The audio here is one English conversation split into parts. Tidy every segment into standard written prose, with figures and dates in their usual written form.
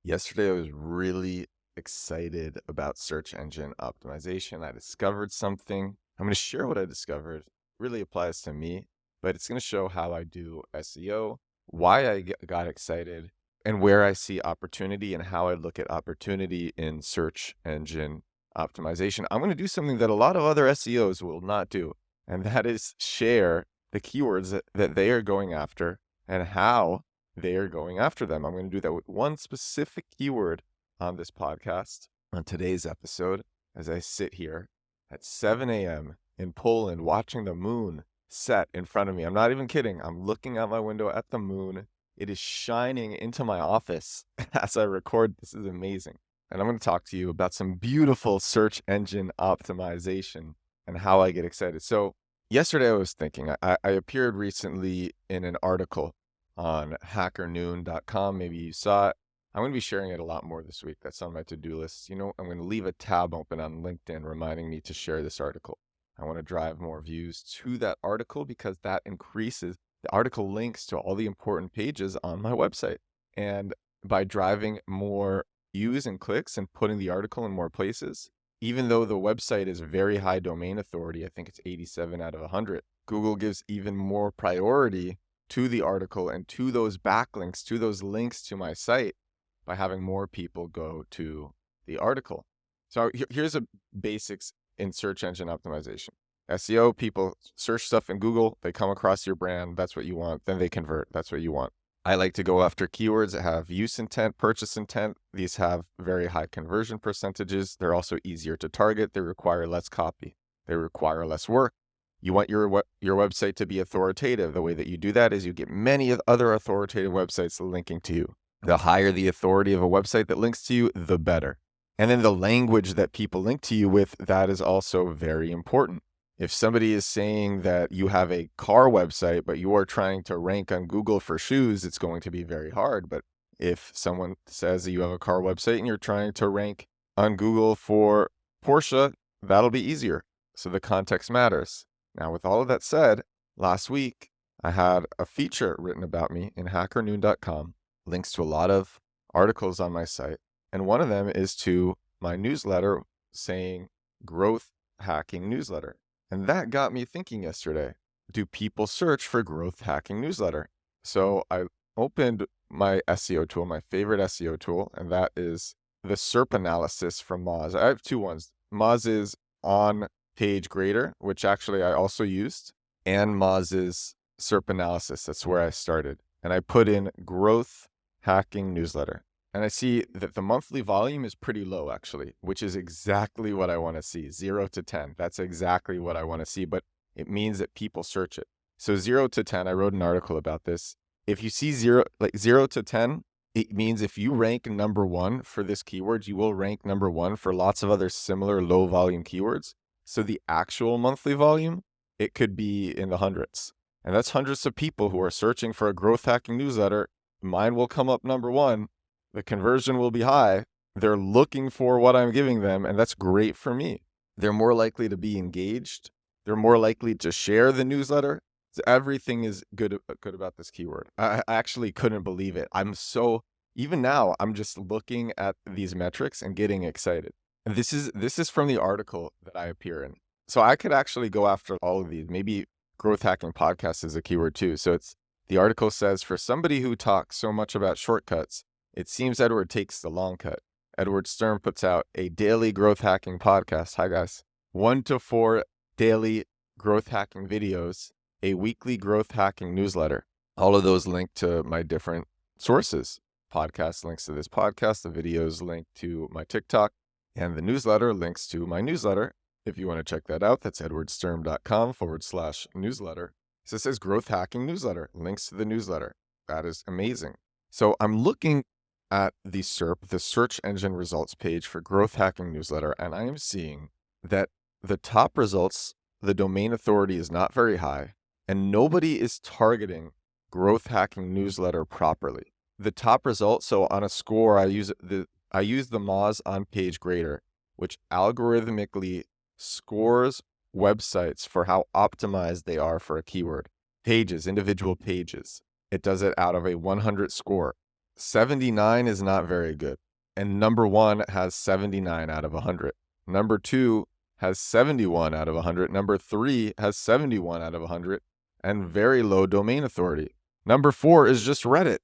Yesterday, I was really excited about search engine optimization. I discovered something. I'm going to share what I discovered. It really applies to me, but it's going to show how I do SEO, why I got excited, and where I see opportunity and how I look at opportunity in search engine optimization. I'm going to do something that a lot of other SEOs will not do, and that is share the keywords that they are going after and how they are going after them. I'm going to do that with one specific keyword on this podcast on today's episode as I sit here at 7 a.m. in Poland watching the moon set in front of me. I'm not even kidding. I'm looking out my window at the moon. It is shining into my office as I record. This is amazing. And I'm going to talk to you about some beautiful search engine optimization and how I get excited. So yesterday I was thinking, I appeared recently in an article on hackernoon.com. Maybe you saw it. I'm going to be sharing it a lot more this week. That's on my to-do list. I'm going to leave a tab open on LinkedIn reminding me to share this article. I want to drive more views to that article because that increases the article links to all the important pages on my website. And by driving more views and clicks and putting the article in more places, even though the website is very high domain authority, I think it's 87 out of 100, Google gives even more priority to the article and to those backlinks, to those links to my site by having more people go to the article. So here's a basics in search engine optimization. SEO, people search stuff in Google, they come across your brand, that's what you want, then they convert, that's what you want. I like to go after keywords that have use intent, purchase intent. These have very high conversion percentages. They're also easier to target. They require less copy. They require less work. You want your website to be authoritative. The way that you do that is you get many other authoritative websites linking to you. The higher the authority of a website that links to you, the better. And then the language that people link to you with, that is also very important. If somebody is saying that you have a car website, but you are trying to rank on Google for shoes, it's going to be very hard. But if someone says that you have a car website and you're trying to rank on Google for Porsche, that'll be easier. So the context matters. Now, with all of that said, last week, I had a feature written about me in hackernoon.com, links to a lot of articles on my site. And one of them is to my newsletter saying growth hacking newsletter. And that got me thinking yesterday, do people search for growth hacking newsletter? So I opened my SEO tool, my favorite SEO tool, and that is the SERP analysis from Moz. I have two ones. Moz is on page grader, which actually I also used, and Moz's SERP analysis. That's where I started. And I put in growth hacking newsletter. And I see that the monthly volume is pretty low, actually, which is exactly what I want to see. 0 to 10. That's exactly what I want to see, but it means that people search it. So 0 to 10, I wrote an article about this. If you see 0 to 10, it means if you rank number 1 for this keyword, you will rank number 1 for lots of other similar low volume keywords. So the actual monthly volume, it could be in the hundreds. And that's hundreds of people who are searching for a growth hacking newsletter. Mine will come up number 1. The conversion will be high. They're looking for what I'm giving them, and that's great for me. They're more likely to be engaged. They're more likely to share the newsletter. So everything is good about this keyword. I actually couldn't believe it. Even now, I'm just looking at these metrics and getting excited. And this is from the article that I appear in. So I could actually go after all of these. Maybe growth hacking podcast is a keyword too. So the article says, for somebody who talks so much about shortcuts, it seems Edward takes the long cut. Edward Stern puts out a daily growth hacking podcast. Hi, guys. 1 to 4 daily growth hacking videos, a weekly growth hacking newsletter. All of those link to my different sources. Podcast links to this podcast. The videos link to my TikTok. And the newsletter links to my newsletter. If you want to check that out, that's edwardsturm.com/newsletter. So it says growth hacking newsletter. Links to the newsletter. That is amazing. So I'm looking at the SERP, the search engine results page for growth hacking newsletter, and I am seeing that the top results, the domain authority is not very high, and nobody is targeting growth hacking newsletter properly. The top result, so on a score, I use the Moz on page grader, which algorithmically scores websites for how optimized they are for a keyword. Pages, individual pages. It does it out of a 100 score. 79 is not very good. And number 1 has 79 out of 100. Number 2 has 71 out of 100. Number 3 has 71 out of 100 and very low domain authority. Number 4 is just Reddit.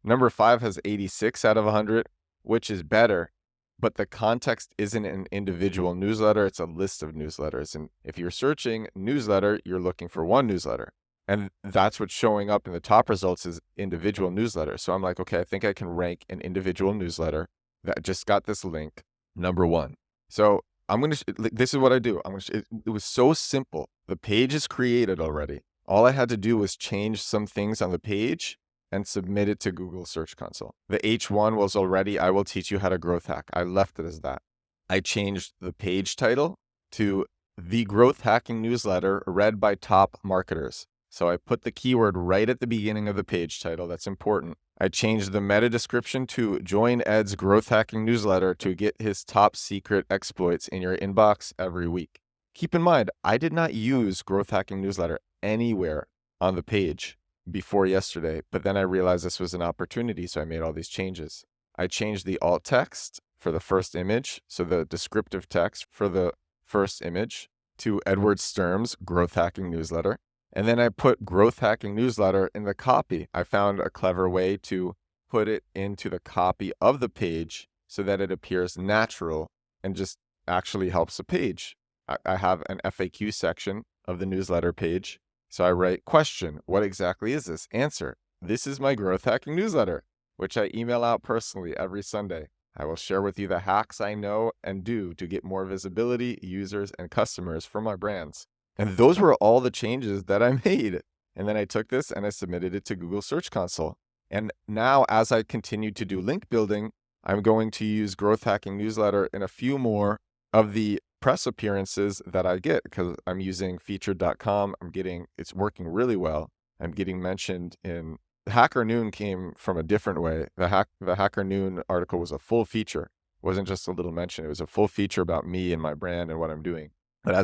Number 5 has 86 out of 100, which is better, but the context isn't an individual newsletter, it's a list of newsletters. And if you're searching newsletter, you're looking for one newsletter. And that's what's showing up in the top results is individual newsletter. So I'm like, okay, I think I can rank an individual newsletter that just got this link, number 1. So this is what I do. It was so simple. The page is created already. All I had to do was change some things on the page and submit it to Google Search Console. The H1 was already, I will teach you how to growth hack. I left it as that. I changed the page title to the growth hacking newsletter read by top marketers. So I put the keyword right at the beginning of the page title. That's important. I changed the meta description to join Ed's growth hacking newsletter to get his top secret exploits in your inbox every week. Keep in mind, I did not use growth hacking newsletter anywhere on the page before yesterday, but then I realized this was an opportunity, so I made all these changes. I changed the alt text for the first image, so the descriptive text for the first image, to Edward Sturm's growth hacking newsletter. And then I put growth hacking newsletter in the copy. I found a clever way to put it into the copy of the page so that it appears natural and just actually helps the page. I have an FAQ section of the newsletter page. So I write, question, what exactly is this? Answer, this is my growth hacking newsletter, which I email out personally every Sunday. I will share with you the hacks I know and do to get more visibility, users, and customers for my brands. And those were all the changes that I made. And then I took this and I submitted it to Google Search Console. And now as I continue to do link building, I'm going to use growth hacking newsletter in a few more of the press appearances that I get because I'm using featured.com. It's working really well. I'm getting mentioned in Hacker Noon came from a different way. The Hacker Noon article was a full feature. It wasn't just a little mention. It was a full feature about me and my brand and what I'm doing. But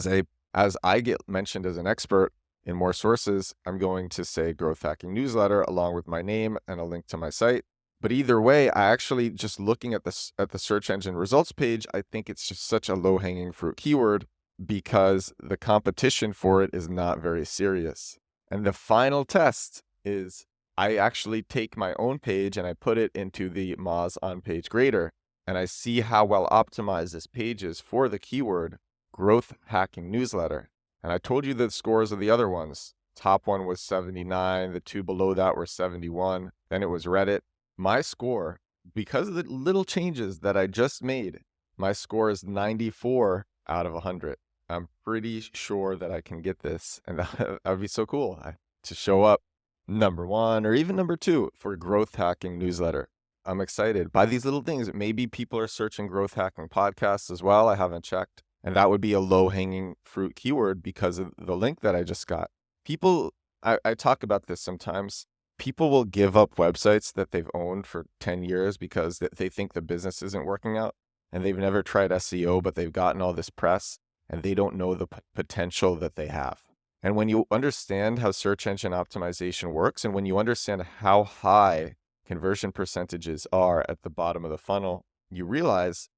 as I get mentioned as an expert in more sources, I'm going to say growth hacking newsletter along with my name and a link to my site. But either way, I actually just looking at the search engine results page, I think it's just such a low-hanging fruit keyword because the competition for it is not very serious. And the final test is I actually take my own page and I put it into the Moz on-page grader, and I see how well optimized this page is for the keyword growth hacking newsletter. And I told you the scores of the other ones. Top one was 79. The two below that were 71. Then it was Reddit. My score, because of the little changes that I just made, my score is 94 out of 100. I'm pretty sure that I can get this. And that would be so cool to show up number 1 or even number 2 for growth hacking newsletter. I'm excited by these little things. Maybe people are searching growth hacking podcasts as well. I haven't checked. And that would be a low-hanging fruit keyword because of the link that I just got. People, I talk about this sometimes. People will give up websites that they've owned for 10 years because they think the business isn't working out. And they've never tried SEO, but they've gotten all this press. And they don't know the potential that they have. And when you understand how search engine optimization works, and when you understand how high conversion percentages are at the bottom of the funnel, you realize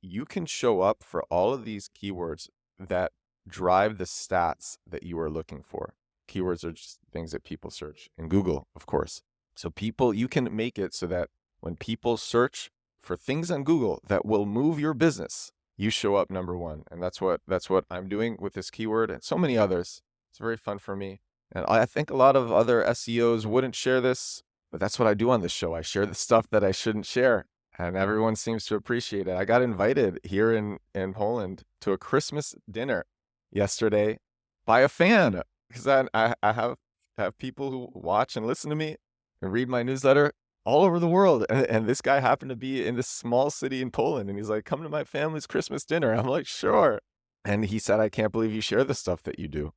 you can show up for all of these keywords that drive the stats that you are looking for. Keywords are just things that people search in Google, of course. So you can make it so that when people search for things on Google that will move your business, you show up number 1. And that's what I'm doing with this keyword and so many others. It's very fun for me. And I think a lot of other SEOs wouldn't share this, but that's what I do on this show. I share the stuff that I shouldn't share. And everyone seems to appreciate it. I got invited here in Poland to a Christmas dinner yesterday by a fan. Because I have people who watch and listen to me and read my newsletter all over the world. And this guy happened to be in this small city in Poland. And he's like, come to my family's Christmas dinner. I'm like, sure. And he said, I can't believe you share the stuff that you do.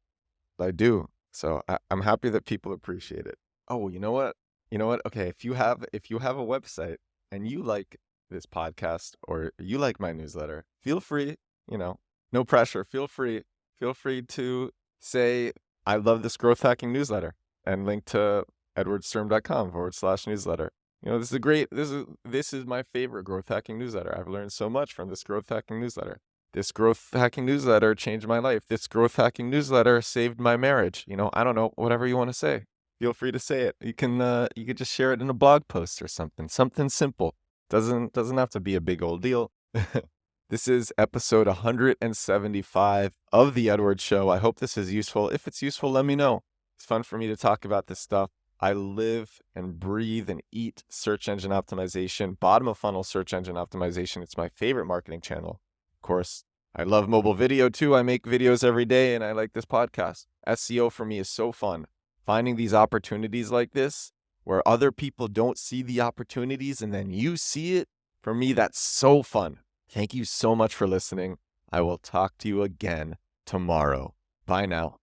I do. So I'm happy that people appreciate it. Oh, you know what? Okay, if you have a website and you like this podcast or you like my newsletter, feel free, no pressure. Feel free to say, I love this growth hacking newsletter and link to edwardsturm.com/newsletter. This is a great, this is my favorite growth hacking newsletter. I've learned so much from this growth hacking newsletter. This growth hacking newsletter changed my life. This growth hacking newsletter saved my marriage. I don't know, whatever you want to say. Feel free to say it. You could just share it in a blog post or something simple. Doesn't have to be a big old deal. This is episode 175 of The Edward Show. I hope this is useful. If it's useful, let me know. It's fun for me to talk about this stuff. I live and breathe and eat search engine optimization, bottom of funnel search engine optimization. It's my favorite marketing channel. Of course, I love mobile video too. I make videos every day and I like this podcast. SEO for me is so fun. Finding these opportunities like this where other people don't see the opportunities and then you see it, for me, that's so fun. Thank you so much for listening. I will talk to you again tomorrow. Bye now.